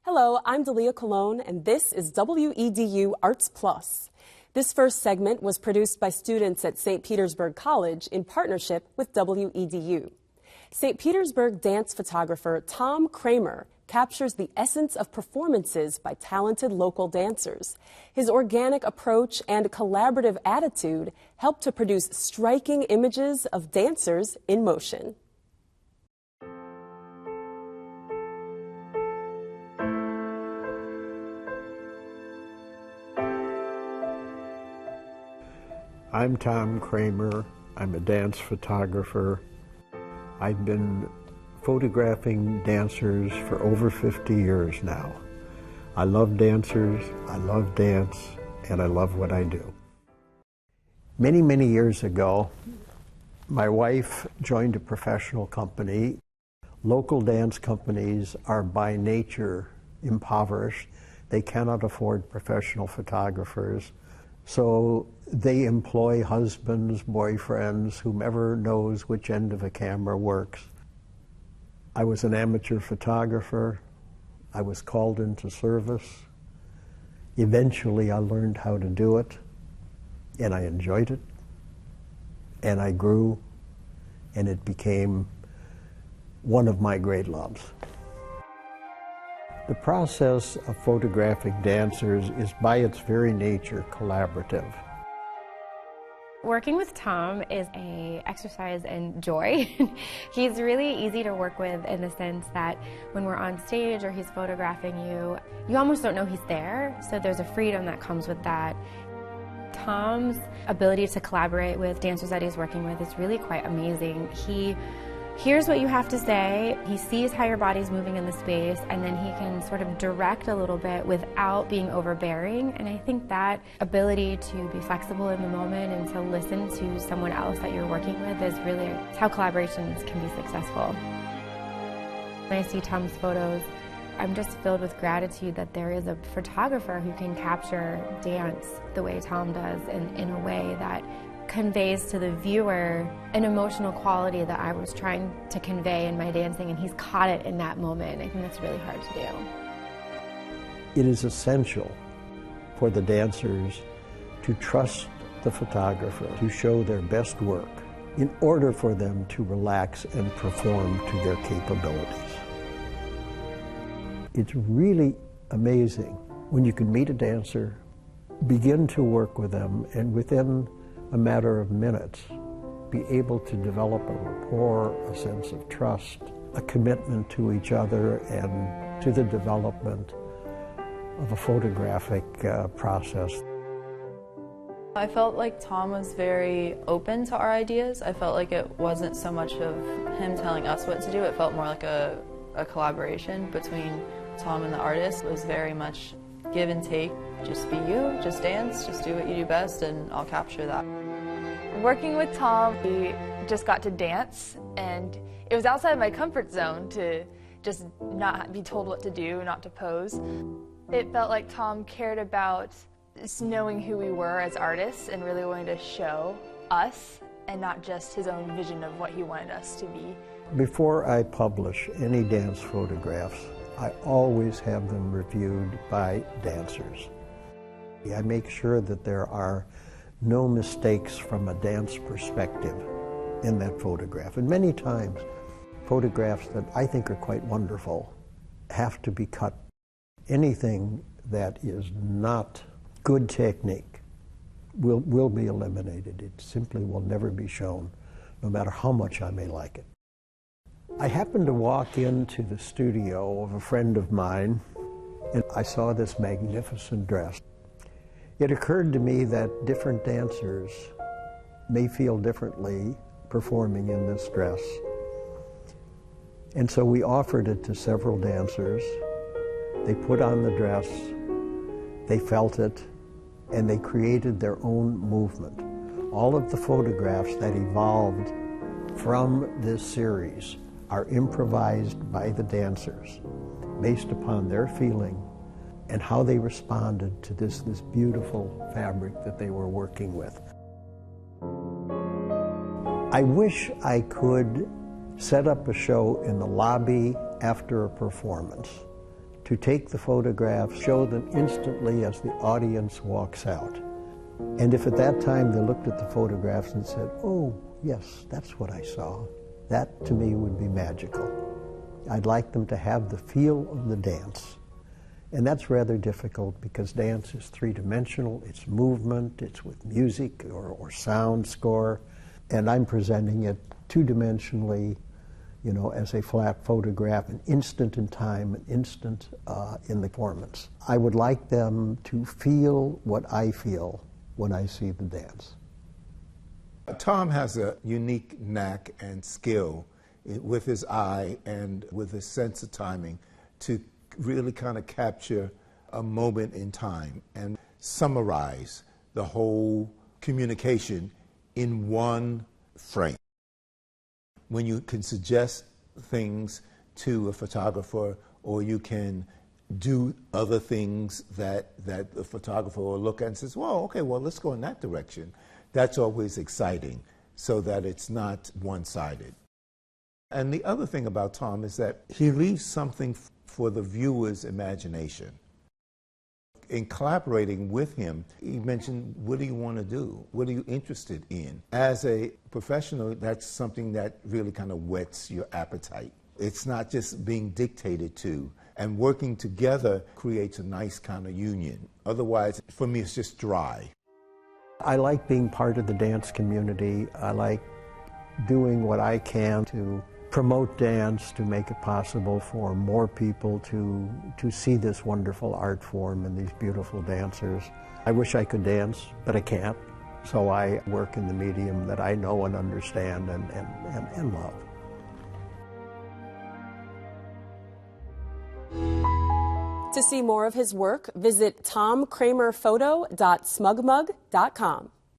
Hello, I'm Dalia Colon, and this is WEDU Arts Plus. This first segment was produced by students at St. Petersburg College in partnership with WEDU. St. Petersburg dance photographer Tom Kramer captures the essence of performances by talented local dancers. His organic approach and collaborative attitude helped to produce striking images of dancers in motion. I'm Tom Kramer. I'm a dance photographer. I've been photographing dancers for over 50 years now. I love dancers, I love dance, and I love what I do. Many, many years ago, my wife joined a professional company. Local dance companies are by nature impoverished. They cannot afford professional photographers. So they employ husbands, boyfriends, whomever knows which end of a camera works. I was an amateur photographer. I was called into service. Eventually I learned how to do it, and I enjoyed it, and I grew, and it became one of my great loves. The process of photographing dancers is by its very nature collaborative. Working with Tom is an exercise in joy. He's really easy to work with in the sense that when we're on stage or he's photographing you, you almost don't know he's there, so there's a freedom that comes with that. Tom's ability to collaborate with dancers that he's working with is really quite amazing. He hears what you have to say, he sees how your body's moving in the space, and then he can sort of direct a little bit without being overbearing. And I think that ability to be flexible in the moment and to listen to someone else that you're working with is really how collaborations can be successful. When I see Tom's photos, I'm just filled with gratitude that there is a photographer who can capture dance the way Tom does in a way that conveys to the viewer an emotional quality that I was trying to convey in my dancing, and he's caught it in that moment. I think that's really hard to do. It is essential for the dancers to trust the photographer to show their best work in order for them to relax and perform to their capabilities. It's really amazing when you can meet a dancer, begin to work with them, and within a matter of minutes, be able to develop a rapport, a sense of trust, a commitment to each other and to the development of a photographic process. I felt like Tom was very open to our ideas. I felt like it wasn't so much of him telling us what to do, it felt more like a collaboration between Tom and the artist. It was very much give and take. Just be you, just dance, just do what you do best, and I'll capture that. Working with Tom, we just got to dance, and it was outside of my comfort zone to just not be told what to do, not to pose. It felt like Tom cared about just knowing who we were as artists and really wanting to show us and not just his own vision of what he wanted us to be. Before I publish any dance photographs, I always have them reviewed by dancers. I make sure that there are no mistakes from a dance perspective in that photograph. And many times, photographs that I think are quite wonderful have to be cut. Anything that is not good technique will be eliminated. It simply will never be shown, no matter how much I may like it. I happened to walk into the studio of a friend of mine, and I saw this magnificent dress. It occurred to me that different dancers may feel differently performing in this dress. And so we offered it to several dancers. They put on the dress, they felt it, and they created their own movement. All of the photographs that evolved from this series are improvised by the dancers based upon their feeling and how they responded to this beautiful fabric that they were working with. I wish I could set up a show in the lobby after a performance to take the photographs, show them instantly as the audience walks out. And if at that time they looked at the photographs and said, oh, yes, that's what I saw, that to me would be magical. I'd like them to have the feel of the dance. And that's rather difficult because dance is three-dimensional, it's movement, it's with music or sound score, and I'm presenting it two-dimensionally, you know, as a flat photograph, an instant in time, an instant in the performance. I would like them to feel what I feel when I see the dance. Tom has a unique knack and skill with his eye and with his sense of timing to really kind of capture a moment in time and summarize the whole communication in one frame. When you can suggest things to a photographer, or you can do other things that the photographer will look at and says, well, okay, well, let's go in that direction. That's always exciting, so that it's not one-sided. And the other thing about Tom is that he leaves something for the viewer's imagination. In collaborating with him, he mentioned, what do you want to do? What are you interested in? As a professional, that's something that really kind of whets your appetite. It's not just being dictated to, and working together creates a nice kind of union. Otherwise, for me, it's just dry. I like being part of the dance community. I like doing what I can to promote dance, to make it possible for more people to see this wonderful art form and these beautiful dancers. I wish I could dance, but I can't. So I work in the medium that I know and understand and love. To see more of his work, visit tomkramerphoto.smugmug.com.